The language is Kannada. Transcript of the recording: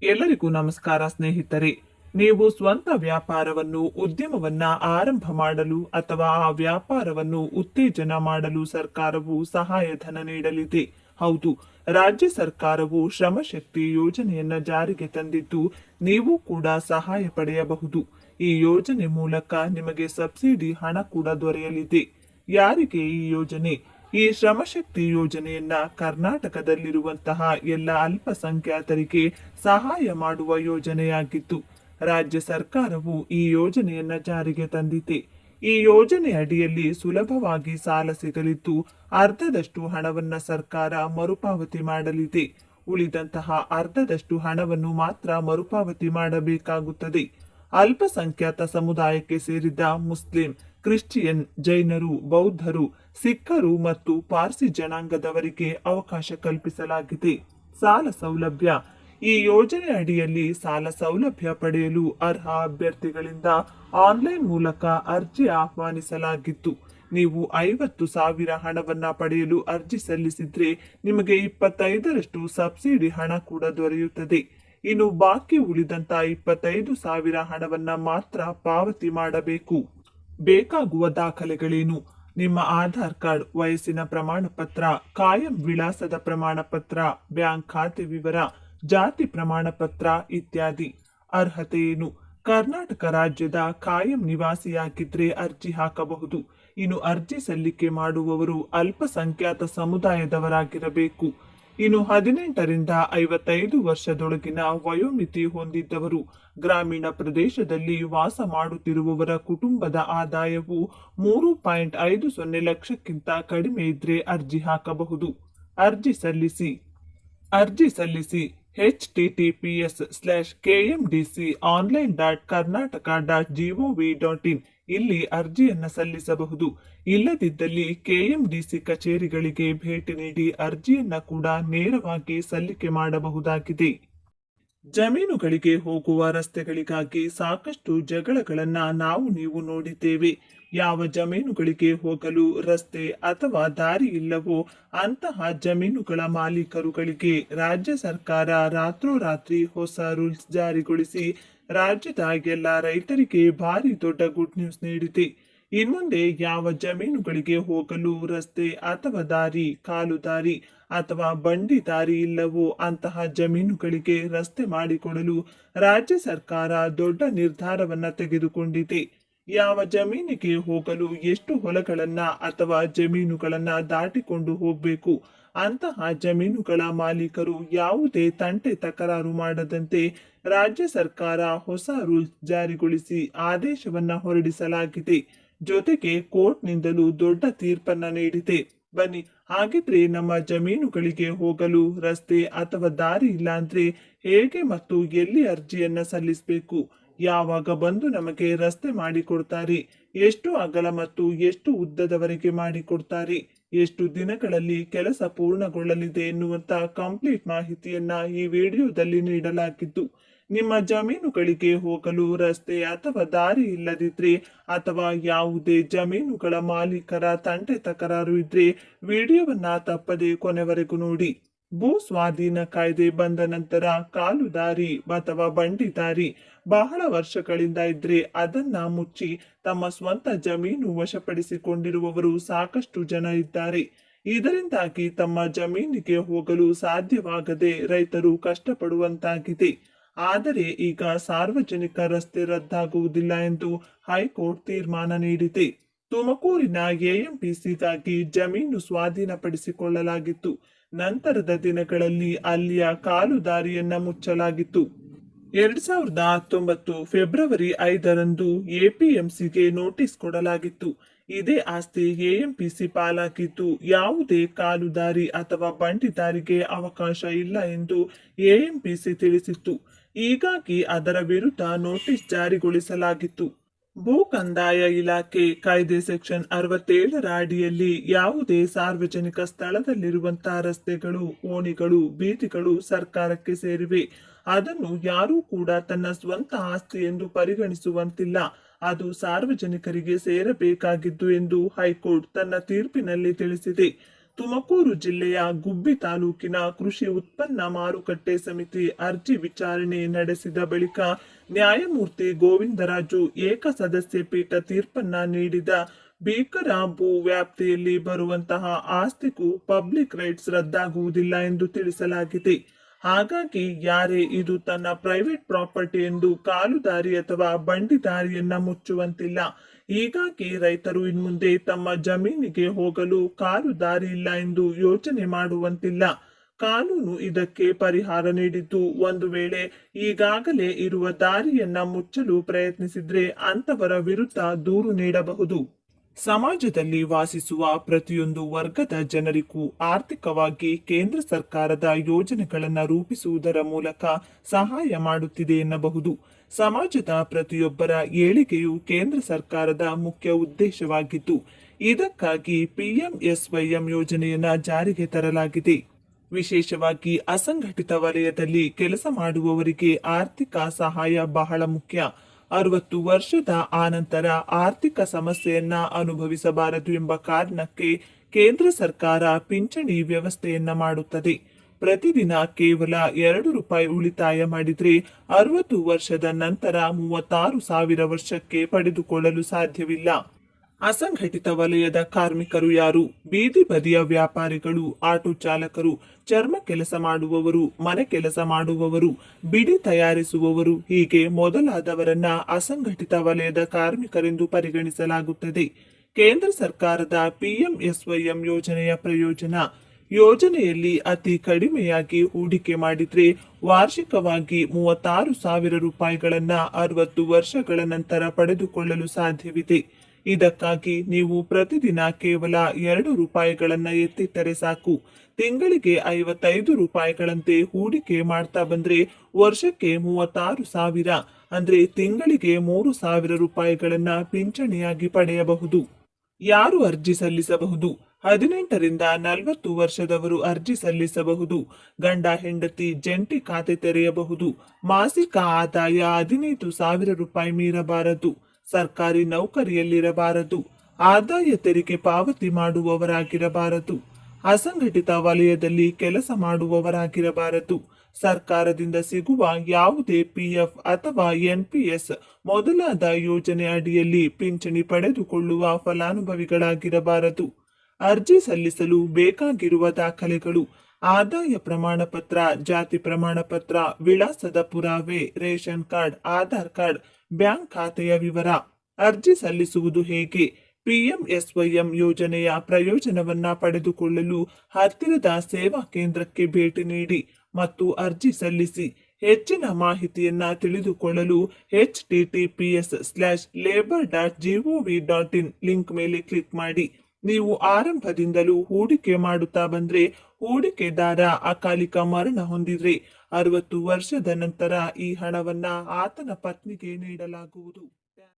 ಎಲ್ಲರಿಗೂ ನಮಸ್ಕಾರ ಸ್ನೇಹಿತರೆ. ನೀವು ಸ್ವಂತ ವ್ಯಾಪಾರವನ್ನು ಉದ್ಯಮವನ್ನ ಆರಂಭ ಮಾಡಲು ಅಥವಾ ಆ ವ್ಯಾಪಾರವನ್ನು ಉತ್ತೇಜನ ಮಾಡಲು ಸರ್ಕಾರವು ಸಹಾಯಧನ ನೀಡಲಿದೆ. ಹೌದು, ರಾಜ್ಯ ಸರ್ಕಾರವು ಶ್ರಮಶಕ್ತಿ ಯೋಜನೆಯನ್ನ ಜಾರಿಗೆ ತಂದಿದ್ದು ನೀವು ಕೂಡ ಸಹಾಯ ಪಡೆಯಬಹುದು. ಈ ಯೋಜನೆ ಮೂಲಕ ನಿಮಗೆ ಸಬ್ಸಿಡಿ ಹಣ ಕೂಡ ದೊರೆಯಲಿದೆ. ಯಾರಿಗೆ ಈ ಯೋಜನೆ? ಈ ಶ್ರಮಶಕ್ತಿ ಯೋಜನೆಯನ್ನ ಕರ್ನಾಟಕದಲ್ಲಿರುವಂತಹ ಎಲ್ಲ ಅಲ್ಪಸಂಖ್ಯಾತರಿಗೆ ಸಹಾಯ ಮಾಡುವ ಯೋಜನೆಯಾಗಿತ್ತು. ರಾಜ್ಯ ಸರ್ಕಾರವು ಈ ಯೋಜನೆಯನ್ನ ಜಾರಿಗೆ ತಂದಿದೆ. ಈ ಯೋಜನೆ ಅಡಿಯಲ್ಲಿ ಸುಲಭವಾಗಿ ಸಾಲ ಸಿಗಲಿದ್ದು ಅರ್ಧದಷ್ಟು ಹಣವನ್ನ ಸರ್ಕಾರ ಮರುಪಾವತಿ ಮಾಡಲಿದೆ. ಉಳಿದಂತಹ ಅರ್ಧದಷ್ಟು ಹಣವನ್ನು ಮಾತ್ರ ಮರುಪಾವತಿ ಮಾಡಬೇಕಾಗುತ್ತದೆ. ಅಲ್ಪಸಂಖ್ಯಾತ ಸಮುದಾಯಕ್ಕೆ ಸೇರಿದ ಮುಸ್ಲಿಂ, ಕ್ರಿಶ್ಚಿಯನ್, ಜೈನರು, ಬೌದ್ಧರು, ಸಿಖ್ಖರು ಮತ್ತು ಪಾರ್ಸಿ ಜನಾಂಗದವರಿಗೆ ಅವಕಾಶ ಕಲ್ಪಿಸಲಾಗಿದೆ. ಸಾಲ ಸೌಲಭ್ಯ. ಈ ಯೋಜನೆ ಅಡಿಯಲ್ಲಿ ಸಾಲ ಸೌಲಭ್ಯ ಪಡೆಯಲು ಅರ್ಹ ಅಭ್ಯರ್ಥಿಗಳಿಂದ ಆನ್ಲೈನ್ ಮೂಲಕ ಅರ್ಜಿ ಆಹ್ವಾನಿಸಲಾಗಿತ್ತು. ನೀವು 50,000 ಹಣವನ್ನ ಪಡೆಯಲು ಅರ್ಜಿ ಸಲ್ಲಿಸಿದ್ರೆ ನಿಮಗೆ 25ರಷ್ಟು ಸಬ್ಸಿಡಿ ಹಣ ಕೂಡ ದೊರೆಯುತ್ತದೆ. ಇನ್ನು ಬಾಕಿ ಉಳಿದಂತ 25,000 ಹಣವನ್ನ ಮಾತ್ರ ಪಾವತಿ ಮಾಡಬೇಕು. ಬೇಕಾಗುವ ದಾಖಲೆಗಳೇನು? ನಿಮ್ಮ ಆಧಾರ್ ಕಾರ್ಡ್, ವಯಸ್ಸಿನ ಪ್ರಮಾಣ ಪತ್ರ, ಕಾಯಂ ವಿಳಾಸದ ಪ್ರಮಾಣ ಪತ್ರ, ಬ್ಯಾಂಕ್ ಖಾತೆ ವಿವರ, ಜಾತಿ ಪ್ರಮಾಣ ಪತ್ರ ಇತ್ಯಾದಿ. ಅರ್ಹತೆ ಏನು? ಕರ್ನಾಟಕ ರಾಜ್ಯದ ಕಾಯಂ ನಿವಾಸಿಯಾಗಿದ್ರೆ ಅರ್ಜಿ ಹಾಕಬಹುದು. ಇನ್ನು ಅರ್ಜಿ ಸಲ್ಲಿಕೆ ಮಾಡುವವರು ಅಲ್ಪಸಂಖ್ಯಾತ ಸಮುದಾಯದವರಾಗಿರಬೇಕು. ಇನ್ನು 18ರಿಂದ 55 ವರ್ಷದೊಳಗಿನ ವಯೋಮಿತಿ ಹೊಂದಿದ್ದವರು, ಗ್ರಾಮೀಣ ಪ್ರದೇಶದಲ್ಲಿ ವಾಸ ಮಾಡುತ್ತಿರುವವರ ಕುಟುಂಬದ ಆದಾಯವು 3.50 ಲಕ್ಷಕ್ಕಿಂತ ಕಡಿಮೆ ಇದ್ರೆ ಅರ್ಜಿ ಹಾಕಬಹುದು. ಅರ್ಜಿ ಸಲ್ಲಿಸಿ https://kmdc.online.karnataka.gov.in ಇಲ್ಲಿ ಅರ್ಜಿಯನ್ನ ಸಲ್ಲಿಸಬಹುದು. ಇಲ್ಲದಿದ್ದಲ್ಲಿ ಕೆಎಂಡಿಸಿ ಕಚೇರಿಗಳಿಗೆ ಭೇಟಿ ನೀಡಿ ಅರ್ಜಿಯನ್ನ ಕೂಡ ನೇರವಾಗಿ ಸಲ್ಲಿಕೆ ಮಾಡಬಹುದಾಗಿದೆ. ಜಮೀನುಗಳಿಗೆ ಹೋಗುವ ರಸ್ತೆಗಳಿಗಾಗಿ ಸಾಕಷ್ಟು ಜಗಳಗಳನ್ನ ನೀವು ನೋಡಿದ್ದೇವೆ. ಯಾವ ಜಮೀನುಗಳಿಗೆ ಹೋಗಲು ರಸ್ತೆ ಅಥವಾ ದಾರಿ ಇಲ್ಲವೋ ಅಂತಹ ಜಮೀನುಗಳ ಮಾಲೀಕರುಗಳಿಗೆ ರಾಜ್ಯ ಸರ್ಕಾರ ರಾತ್ರೋರಾತ್ರಿ ಹೊಸ ರೂಲ್ಸ್ ಜಾರಿಗೊಳಿಸಿ ರಾಜ್ಯದ ಎಲ್ಲ ರೈತರಿಗೆ ಭಾರಿ ದೊಡ್ಡ ಗುಡ್ ನ್ಯೂಸ್ ನೀಡಿದೆ. ಇನ್ಮುಂದೆ ಯಾವ ಜಮೀನುಗಳಿಗೆ ಹೋಗಲು ರಸ್ತೆ ಅಥವಾ ದಾರಿ, ಕಾಲು ದಾರಿ ಅಥವಾ ಬಂಡಿ ದಾರಿ ಇಲ್ಲವೋ ಅಂತಹ ಜಮೀನುಗಳಿಗೆ ರಸ್ತೆ ಮಾಡಿಕೊಡಲು ರಾಜ್ಯ ಸರ್ಕಾರ ದೊಡ್ಡ ನಿರ್ಧಾರವನ್ನ ತೆಗೆದುಕೊಂಡಿದೆ. ಯಾವ ಜಮೀನಿಗೆ ಹೋಗಲು ಎಷ್ಟು ಹೊಲಗಳನ್ನ ಅಥವಾ ಜಮೀನುಗಳನ್ನ ದಾಟಿಕೊಂಡು ಹೋಗಬೇಕು ಅಂತಹ ಜಮೀನುಗಳ ಮಾಲೀಕರು ಯಾವುದೇ ತಂಟೆ ತಕರಾರು ಮಾಡದಂತೆ ರಾಜ್ಯ ಸರ್ಕಾರ ಹೊಸ ರೂಲ್ಸ್ ಜಾರಿಗೊಳಿಸಿ ಆದೇಶವನ್ನ ಹೊರಡಿಸಲಾಗಿದೆ. ಜೊತೆಗೆ ಕೋರ್ಟ್ನಿಂದಲೂ ದೊಡ್ಡ ತೀರ್ಪನ್ನ ನೀಡಿದೆ. ಬನ್ನಿ, ಹಾಗಿದ್ರೆ ನಮ್ಮ ಜಮೀನುಗಳಿಗೆ ಹೋಗಲು ರಸ್ತೆ ಅಥವಾ ದಾರಿ ಇಲ್ಲ ಅಂದ್ರೆ ಹೇಗೆ ಮತ್ತು ಎಲ್ಲಿ ಅರ್ಜಿಯನ್ನ ಸಲ್ಲಿಸಬೇಕು, ಯಾವಾಗ ಬಂದು ನಮಗೆ ರಸ್ತೆ ಮಾಡಿಕೊಡ್ತಾರೆ, ಎಷ್ಟು ಅಗಲ ಮತ್ತು ಎಷ್ಟು ಉದ್ದದವರೆಗೆ ಮಾಡಿಕೊಡ್ತಾರೆ, ಎಷ್ಟು ದಿನಗಳಲ್ಲಿ ಕೆಲಸ ಪೂರ್ಣಗೊಳ್ಳಲಿದೆ ಎನ್ನುವಂತ ಕಂಪ್ಲೀಟ್ ಮಾಹಿತಿಯನ್ನ ಈ ವಿಡಿಯೋದಲ್ಲಿ ನೀಡಲಾಗಿದ್ದು, ನಿಮ್ಮ ಜಮೀನುಗಳಿಗೆ ಹೋಗಲು ರಸ್ತೆ ಅಥವಾ ದಾರಿ ಇಲ್ಲದಿದ್ರೆ ಅಥವಾ ಯಾವುದೇ ಜಮೀನುಗಳ ಮಾಲೀಕರ ತಂಟೆ ತಕರಾರು ಇದ್ರೆ ವಿಡಿಯೋವನ್ನ ತಪ್ಪದೆ ಕೊನೆವರೆಗೂ ನೋಡಿ. ಭೂ ಸ್ವಾಧೀನ ಕಾಯ್ದೆ ಬಂದ ನಂತರ ಕಾಲು ದಾರಿ ಅಥವಾ ಬಂಡಿ ದಾರಿ ಬಹಳ ವರ್ಷಗಳಿಂದ ಇದ್ರೆ ಅದನ್ನ ಮುಚ್ಚಿ ತಮ್ಮ ಸ್ವಂತ ಜಮೀನು ವಶಪಡಿಸಿಕೊಂಡಿರುವವರು ಸಾಕಷ್ಟು ಜನ ಇದ್ದಾರೆ. ಇದರಿಂದಾಗಿ ತಮ್ಮ ಜಮೀನಿಗೆ ಹೋಗಲು ಸಾಧ್ಯವಾಗದೆ ರೈತರು ಕಷ್ಟಪಡುವಂತಾಗಿದೆ. ಆದರೆ ಈಗ ಸಾರ್ವಜನಿಕ ರಸ್ತೆ ರದ್ದಾಗುವುದಿಲ್ಲ ಎಂದು ಹೈಕೋರ್ಟ್ ತೀರ್ಮಾನ ನೀಡಿದೆ. ತುಮಕೂರಿನ ಎಎಂಪಿಸಿಗಾಗಿ ಜಮೀನು ಸ್ವಾಧೀನಪಡಿಸಿಕೊಳ್ಳಲಾಗಿತ್ತು. ನಂತರದ ದಿನಗಳಲ್ಲಿ ಅಲ್ಲಿಯ ಕಾಲು ದಾರಿಯನ್ನ ಮುಚ್ಚಲಾಗಿತ್ತು. 2019 ಫೆಬ್ರವರಿ 5ರಂದು ಎಪಿಎಂಸಿಗೆ ನೋಟಿಸ್ ಕೊಡಲಾಗಿತ್ತು. ಇದೇ ಆಸ್ತಿ ಎಎಂಪಿಸಿ ಪಾಲಾಗಿದ್ದು ಯಾವುದೇ ಕಾಲು ದಾರಿ ಅಥವಾ ಬಂಡಿ ದಾರಿಗೆ ಅವಕಾಶ ಇಲ್ಲ ಎಂದು ಎಎಂಪಿಸಿ ತಿಳಿಸಿತ್ತು. ಹೀಗಾಗಿ ಅದರ ವಿರುದ್ಧ ನೋಟಿಸ್ ಜಾರಿಗೊಳಿಸಲಾಗಿತ್ತು. ಭೂ ಕಂದಾಯ ಇಲಾಖೆ ಕಾಯ್ದೆ ಸೆಕ್ಷನ್ 67ರ ಅಡಿಯಲ್ಲಿ ಯಾವುದೇ ಸಾರ್ವಜನಿಕ ಸ್ಥಳದಲ್ಲಿರುವಂತಹ ರಸ್ತೆಗಳು, ಓಣಿಗಳು, ಬೀದಿಗಳು ಸರ್ಕಾರಕ್ಕೆ ಸೇರಿವೆ. ಅದನ್ನು ಯಾರೂ ಕೂಡ ತನ್ನ ಸ್ವಂತ ಆಸ್ತಿ ಎಂದು ಪರಿಗಣಿಸುವಂತಿಲ್ಲ. ಅದು ಸಾರ್ವಜನಿಕರಿಗೆ ಸೇರಬೇಕಾಗಿದ್ದು ಎಂದು ಹೈಕೋರ್ಟ್ ತನ್ನ ತೀರ್ಪಿನಲ್ಲಿ ತಿಳಿಸಿದೆ. ತುಮಕೂರು ಜಿಲ್ಲೆಯ ಗುಬ್ಬಿ ತಾಲೂಕಿನ ಕೃಷಿ ಉತ್ಪನ್ನ ಮಾರುಕಟ್ಟೆ ಸಮಿತಿ ಅರ್ಜಿ ವಿಚಾರಣೆ ನಡೆಸಿದ ಬಳಿಕ ನ್ಯಾಯಮೂರ್ತಿ ಗೋವಿಂದರಾಜು ಏಕಸದಸ್ಯ ಪೀಠ ತೀರ್ಪನ್ನ ನೀಡಿದ ಭೀಕರ ಭೂ ವ್ಯಾಪ್ತಿಯಲ್ಲಿ ಬರುವಂತಹ ಆಸ್ತಿಗೂ ಪಬ್ಲಿಕ್ ರೈಟ್ಸ್ ರದ್ದಾಗುವುದಿಲ್ಲ ಎಂದು ತಿಳಿಸಲಾಗಿದೆ. ಹಾಗಾಗಿ ಯಾರೇ ಇದು ತನ್ನ ಪ್ರೈವೇಟ್ ಪ್ರಾಪರ್ಟಿ ಎಂದು ಕಾಲುದಾರಿ ಅಥವಾ ಬಂಡಿದಾರಿಯನ್ನ ಮುಚ್ಚುವಂತಿಲ್ಲ. ಹೀಗಾಗಿ ರೈತರು ಇನ್ಮುಂದೆ ತಮ್ಮ ಜಮೀನಿಗೆ ಹೋಗಲು ಕಾಲುದಾರಿ ಇಲ್ಲ ಎಂದು ಯೋಚನೆ ಮಾಡುವಂತಿಲ್ಲ. ಕಾನೂನು ಇದಕ್ಕೆ ಪರಿಹಾರ ನೀಡಿದ್ದು, ಒಂದು ವೇಳೆ ಈಗಾಗಲೇ ಇರುವ ದಾರಿಯನ್ನ ಮುಚ್ಚಲು ಪ್ರಯತ್ನಿಸಿದ್ರೆ ಅಂತವರ ವಿರುದ್ಧ ದೂರು ನೀಡಬಹುದು. ಸಮಾಜದಲ್ಲಿ ವಾಸಿಸುವ ಪ್ರತಿಯೊಂದು ವರ್ಗದ ಜನರಿಗೂ ಆರ್ಥಿಕವಾಗಿ ಕೇಂದ್ರ ಸರ್ಕಾರದ ಯೋಜನೆಗಳನ್ನು ರೂಪಿಸುವುದರ ಮೂಲಕ ಸಹಾಯ ಮಾಡುತ್ತಿದೆ ಎನ್ನಬಹುದು. ಸಮಾಜದ ಪ್ರತಿಯೊಬ್ಬರ ಏಳಿಗೆಯು ಕೇಂದ್ರ ಸರ್ಕಾರದ ಮುಖ್ಯ ಉದ್ದೇಶವಾಗಿದ್ದು, ಇದಕ್ಕಾಗಿ ಪಿಎಂಎಸ್ವೈಎಂ ಯೋಜನೆಯನ್ನ ಜಾರಿಗೆ ತರಲಾಗಿದೆ. ವಿಶೇಷವಾಗಿ ಅಸಂಘಟಿತ ವಲಯದಲ್ಲಿ ಕೆಲಸ ಮಾಡುವವರಿಗೆ ಆರ್ಥಿಕ ಸಹಾಯ ಬಹಳ ಮುಖ್ಯ. 60 ವರ್ಷದ ಆನಂತರ ಆರ್ಥಿಕ ಸಮಸ್ಯೆಯನ್ನ ಅನುಭವಿಸಬಾರದು ಎಂಬ ಕಾರಣಕ್ಕೆ ಕೇಂದ್ರ ಸರ್ಕಾರ ಪಿಂಚಣಿ ವ್ಯವಸ್ಥೆಯನ್ನ ಮಾಡುತ್ತದೆ. ಪ್ರತಿದಿನ ಕೇವಲ ₹2 ಉಳಿತಾಯ ಮಾಡಿದ್ರೆ 60 ವರ್ಷದ ನಂತರ 36,000 ವರ್ಷಕ್ಕೆ ಪಡೆದುಕೊಳ್ಳಲು ಸಾಧ್ಯವಿಲ್ಲ. ಅಸಂಘಟಿತ ವಲಯದ ಕಾರ್ಮಿಕರು ಯಾರು? ಬೀದಿ ಬದಿಯ ವ್ಯಾಪಾರಿಗಳು, ಆಟೋ ಚಾಲಕರು, ಚರ್ಮ ಕೆಲಸ ಮಾಡುವವರು, ಮನೆ ಕೆಲಸ ಮಾಡುವವರು, ಬಿಡಿ ತಯಾರಿಸುವವರು ಹೀಗೆ ಮೊದಲಾದವರನ್ನ ಅಸಂಘಟಿತ ವಲಯದ ಕಾರ್ಮಿಕರೆಂದು ಪರಿಗಣಿಸಲಾಗುತ್ತದೆ. ಕೇಂದ್ರ ಸರ್ಕಾರದ ಪಿಎಂಎಸ್ವೈಎಂ ಯೋಜನೆಯ ಪ್ರಯೋಜನ: ಯೋಜನೆಯಲ್ಲಿ ಅತಿ ಕಡಿಮೆಯಾಗಿ ಹೂಡಿಕೆ ಮಾಡಿದ್ರೆ ವಾರ್ಷಿಕವಾಗಿ ₹36,000 60 ವರ್ಷಗಳ ನಂತರ ಪಡೆದುಕೊಳ್ಳಲು ಸಾಧ್ಯವಿದೆ. ಇದಕ್ಕಾಗಿ ನೀವು ಪ್ರತಿದಿನ ಕೇವಲ ₹2 ಎತ್ತಿಟ್ಟರೆ ಸಾಕು. ತಿಂಗಳಿಗೆ ₹55 ಹೂಡಿಕೆ ಮಾಡ್ತಾ ಬಂದ್ರೆ ವರ್ಷಕ್ಕೆ 36,000 ಅಂದ್ರೆ ತಿಂಗಳಿಗೆ ₹3,000 ಪಿಂಚಣಿಯಾಗಿ ಪಡೆಯಬಹುದು. ಯಾರು ಅರ್ಜಿ ಸಲ್ಲಿಸಬಹುದು? 18 ರಿಂದ 40 ವರ್ಷದವರು ಅರ್ಜಿ ಸಲ್ಲಿಸಬಹುದು. ಗಂಡ ಹೆಂಡತಿ ಜಂಟಿ ಖಾತೆ ತೆರೆಯಬಹುದು. ಮಾಸಿಕ ಆದಾಯ ₹15,000 ಮೀರಬಾರದು. ಸರ್ಕಾರಿ ನೌಕರಿಯಲ್ಲಿರಬಾರದು. ಆದಾಯ ತೆರಿಗೆ ಪಾವತಿ ಮಾಡುವವರಾಗಿರಬಾರದು. ಅಸಂಘಟಿತ ವಲಯದಲ್ಲಿ ಕೆಲಸ ಮಾಡುವವರಾಗಿರಬಾರದು. ಸರ್ಕಾರದಿಂದ ಸಿಗುವ ಯಾವುದೇ ಪಿಎಫ್ ಅಥವಾ ಎನ್ಪಿಎಸ್ ಮೊದಲಾದ ಯೋಜನೆ ಅಡಿಯಲ್ಲಿ ಪಿಂಚಣಿ ಪಡೆದುಕೊಳ್ಳುವ ಫಲಾನುಭವಿಗಳಾಗಿರಬಾರದು. ಅರ್ಜಿ ಸಲ್ಲಿಸಲು ಬೇಕಾಗಿರುವ ದಾಖಲೆಗಳು: ಆದಾಯ ಪ್ರಮಾಣ ಪತ್ರ, ಜಾತಿ ಪ್ರಮಾಣ ಪತ್ರ, ವಿಳಾಸದ ಪುರಾವೆ, ration card, Aadhaar card, bank ಖಾತೆಯ ವಿವರ. ಅರ್ಜಿ ಸಲ್ಲಿಸುವುದು ಹೇಗೆ? ಪಿಎಂಎಸ್ವೈಎಂ ಯೋಜನೆಯ ಪ್ರಯೋಜನವನ್ನ ಪಡೆದುಕೊಳ್ಳಲು ಹತ್ತಿರದ ಸೇವಾ ಕೇಂದ್ರಕ್ಕೆ ಭೇಟಿ ನೀಡಿ ಮತ್ತು ಅರ್ಜಿ ಸಲ್ಲಿಸಿ. ಹೆಚ್ಚಿನ ಮಾಹಿತಿಯನ್ನ ತಿಳಿದುಕೊಳ್ಳಲು https:/labor.gov.in ಲಿಂಕ್ ಮೇಲೆ ಕ್ಲಿಕ್ ಮಾಡಿ. ನೀವು ಆರಂಭದಿಂದಲೂ ಹೂಡಿಕೆ ಮಾಡುತ್ತಾ ಬಂದ್ರೆ, ಹೂಡಿಕೆದಾರ ಅಕಾಲಿಕ ಮರಣ ಹೊಂದಿದ್ರೆ 60 ವರ್ಷದ ನಂತರ ಈ ಹಣವನ್ನ ಆತನ ಪತ್ನಿಗೆ ನೀಡಲಾಗುವುದು.